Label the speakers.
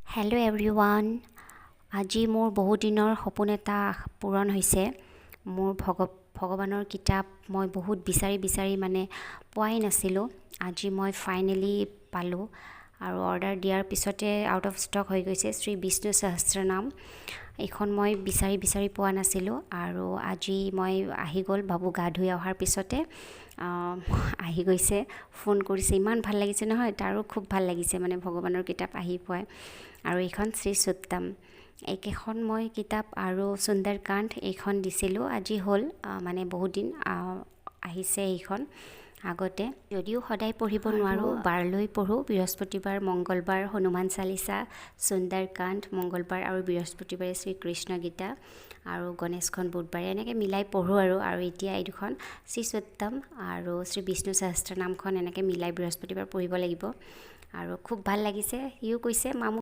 Speaker 1: Hello' everyone. আজি মোৰ বহু দিনৰ সপোন এটা পূৰণ হৈছে। মোৰ ভগৱানৰ কিতাপ মই বহুত বিচাৰি মানে পোৱাই নাছিলোঁ। আজি মই ফাইনেলি পালোঁ আৰু অৰ্ডাৰ দিয়াৰ পিছতে আউট অফ ষ্টক হৈ গৈছে। শ্ৰী বিষ্ণু সহস্ৰনাম এইখন মই বিচাৰি পোৱা নাছিলোঁ আৰু আজি মই আহি গ'ল। বাবু গা ধুই অহাৰ পিছতে আহি গৈছে, ফোন কৰিছে। ইমান ভাল লাগিছে নহয়, তাৰো খুব ভাল লাগিছে মানে ভগৱানৰ কিতাপ আহি পোৱাই। আৰু এইখন শ্ৰী সুত্তম, এইকেইখন মই কিতাপ আৰু সুন্দৰকাণ্ড এইখন দিছিলোঁ। আজি হ'ল মানে বহুত দিন আহিছে এইখন আগতে, যদিও সদায় পঢ়িব নোৱাৰোঁ, বাৰলৈ পঢ়োঁ। বৃহস্পতিবাৰ মংগলবাৰ হনুমান চালিচা, সুন্দৰকাণ্ড মংগলবাৰ আৰু বৃহস্পতিবাৰে শ্ৰীকৃষ্ণ গীতা আৰু গণেশখন বুধবাৰে এনেকৈ মিলাই পঢ়োঁ আৰু এতিয়া এই দুখন শ্ৰী সুত্তম আৰু শ্ৰী বিষ্ণু সহস্ৰনামখন এনেকৈ মিলাই বৃহস্পতিবাৰ পঢ়িব লাগিব। আৰু খুব ভাল লাগিছে। সিও কৈছে মা